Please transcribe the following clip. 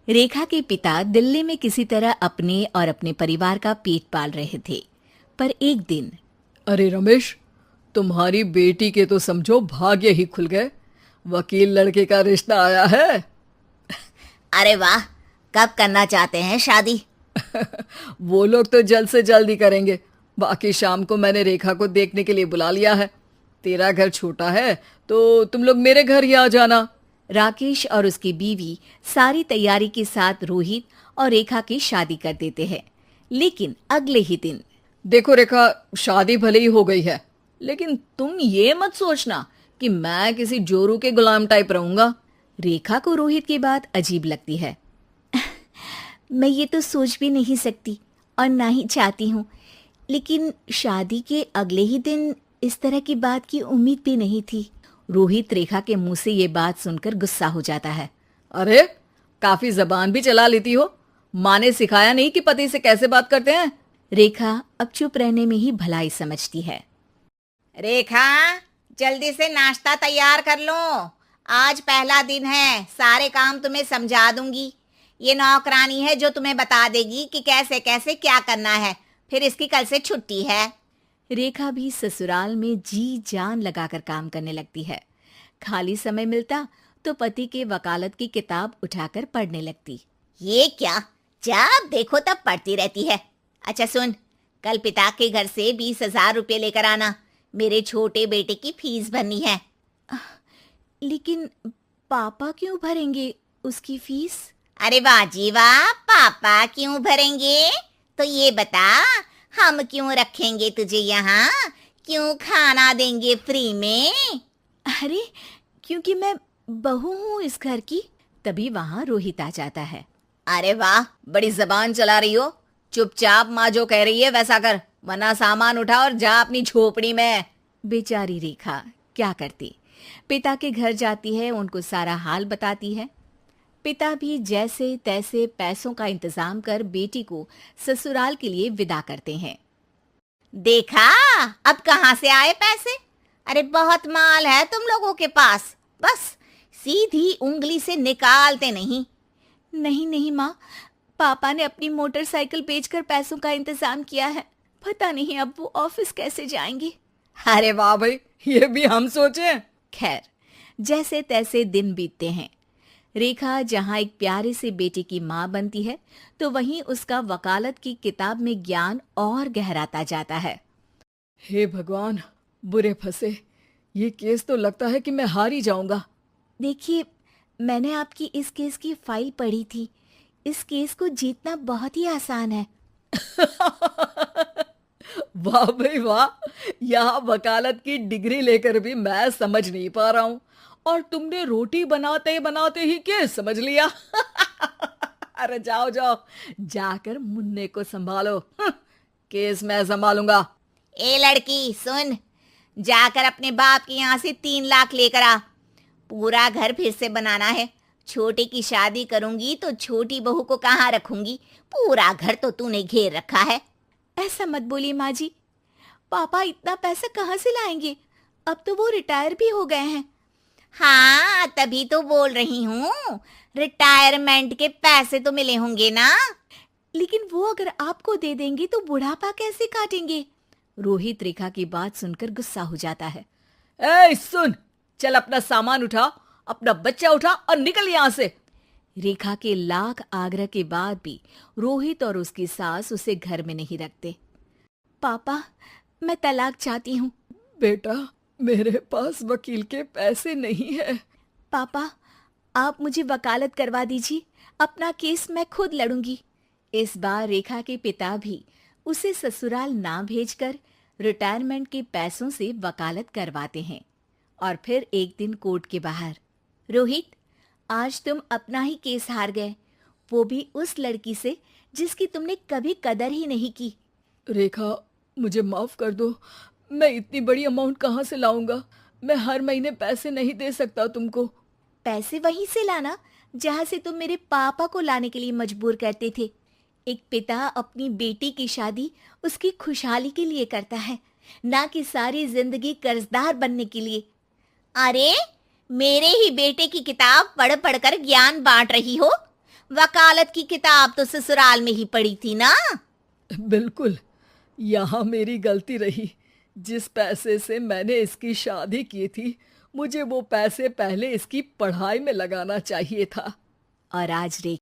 रेखा के पिता दिल्ली में किसी तरह अपने और अपने परिवार का पेट पाल रहे थे। पर एक दिन, अरे रमेश, तुम्हारी बेटी के तो समझो भाग्य ही खुल गए। वकील लड़के का रिश्ता आया है। अरे वाह, कब करना चाहते हैं शादी? वो लोग तो जल्द से जल्द ही करेंगे। बाकी शाम को मैंने रेखा को देखने के लिए बुला लिया है। तेरा घर छोटा है तो तुम लोग मेरे घर ही आ जाना। राकेश और उसकी बीवी सारी तैयारी के साथ रोहित और रेखा की शादी कर देते हैं। लेकिन अगले ही दिन, देखो रेखा, शादी भले ही हो गई है, लेकिन तुम ये मत सोचना कि मैं किसी जोरू के गुलाम टाइप रहूंगा। रेखा को रोहित की बात अजीब लगती है। मैं ये तो सोच भी नहीं सकती और ना ही चाहती हूँ, लेकिन शादी के अगले ही दिन इस तरह की बात की उम्मीद भी नहीं थी। रोहित रेखा के मुंह से ये बात सुनकर गुस्सा हो जाता है। अरे, काफी जबान भी चला लेती हो। माँ ने सिखाया नहीं कि पति से कैसे बात करते हैं? रेखा अब चुप रहने में ही भलाई समझती है। रेखा, जल्दी से नाश्ता तैयार कर लो। आज पहला दिन है, सारे काम तुम्हें समझा दूंगी। ये नौकरानी है जो तुम्हें बता देगी कि कैसे कैसे क्या करना है। फिर इसकी कल से छुट्टी है। रेखा भी ससुराल में जी जान लगाकर काम करने लगती है। खाली समय मिलता तो पति के वकालत की किताब उठाकर पढ़ने लगती। ये क्या, जब देखो तब पढ़ती रहती है। अच्छा सुन, कल पिता के घर से 20,000 रुपये लेकर आना। मेरे छोटे बेटे की फीस भरनी है। लेकिन पापा क्यों भरेंगे उसकी फीस? अरे वाह जी वाह, पापा क्यों भरेंगे? तो ये बता, हम क्यों रखेंगे तुझे यहाँ? क्यों खाना देंगे फ्री में? अरे, क्योंकि मैं बहू हूँ इस घर की। तभी वहाँ रोहित आ जाता है। अरे वाह, बड़ी जबान चला रही हो। चुपचाप माँ जो कह रही है वैसा कर, वरना सामान उठा और जा अपनी झोपड़ी में। बेचारी रेखा क्या करती, पिता के घर जाती है, उनको सारा हाल बताती है। पिता भी जैसे तैसे पैसों का इंतजाम कर बेटी को ससुराल के लिए विदा करते हैं। देखा, अब कहाँ से आए पैसे? अरे बहुत माल है तुम लोगों के पास, बस सीधी उंगली से निकालते नहीं। नहीं नहीं माँ, पापा ने अपनी मोटरसाइकिल बेचकर पैसों का इंतजाम किया है। पता नहीं अब वो ऑफिस कैसे जाएंगे। अरे वाह भाई, ये भी हम सोचे। खैर, जैसे तैसे दिन बीतते हैं। रेखा जहाँ एक प्यारे से बेटे की माँ बनती है, तो वहीं उसका वकालत की किताब में ज्ञान और गहराता जाता है। हे भगवान, बुरे फंसे। ये केस तो लगता है कि मैं हार ही जाऊंगा। देखिए, मैंने आपकी इस केस की फाइल पढ़ी थी। इस केस को जीतना बहुत ही आसान है। वाह भाई वाह, यहाँ वकालत की डिग्री लेकर भी मैं समझ नहीं पा रहा हूँ, और तुमने रोटी बनाते बनाते ही केस समझ लिया। अरे जाओ जाओ, जाकर मुन्ने को संभालो। केस मैं संभालूंगा। ए लड़की सुन, जाकर अपने बाप के यहाँ से 3 लाख लेकर आ। पूरा घर फिर से बनाना है। छोटे की शादी करूंगी तो छोटी बहू को कहाँ रखूंगी? पूरा घर तो तूने घेर रखा है। ऐसा मत बोलिए माँ जी, पापा इतना पैसा कहाँ से लाएंगे? अब तो वो रिटायर भी हो गए हैं। हाँ, तभी तो बोल रही हूँ, रिटायरमेंट के पैसे तो मिले होंगे ना। लेकिन वो अगर आपको दे देंगे तो बुढ़ापा कैसे काटेंगे? रोहित रेखा की बात सुनकर गुस्सा हो जाता है। ए सुन, चल अपना सामान उठा, अपना बच्चा उठा और निकल यहाँ से। रेखा के लाख आग्रह के बाद भी रोहित और उसकी सास उसे घर में नहीं रखते। पापा, मैं तलाक चाहती हूँ। बेटा, मेरे पास वकील के पैसे नहीं है। पापा, आप मुझे वकालत करवा दीजिए, अपना केस मैं खुद लड़ूंगी। इस बार रेखा के पिता भी उसे ससुराल ना भेजकर रिटायरमेंट के पैसों से वकालत करवाते हैं। और फिर एक दिन कोर्ट के बाहर, रोहित, आज तुम अपना ही केस हार गए, वो भी उस लड़की से जिसकी तुमने कभी कदर ही नहीं की। रेखा, मुझे माफ कर दो। मैं इतनी बड़ी अमाउंट कहाँ से लाऊंगा? मैं हर महीने पैसे नहीं दे सकता तुमको। पैसे वहीं से लाना जहाँ से तुम मेरे पापा को लाने के लिए मजबूर करते थे। एक पिता अपनी बेटी की शादी उसकी खुशहाली के लिए करता है, ना कि सारी जिंदगी कर्जदार बनने के लिए। अरे, मेरे ही बेटे की किताब पढ़ पढ़ कर ज्ञान बांट रही हो। वकालत की किताब तो ससुराल में ही पड़ी थी ना। बिल्कुल, यहाँ मेरी गलती रही। जिस पैसे से मैंने इसकी शादी की थी, मुझे वो पैसे पहले इसकी पढ़ाई में लगाना चाहिए था। और आज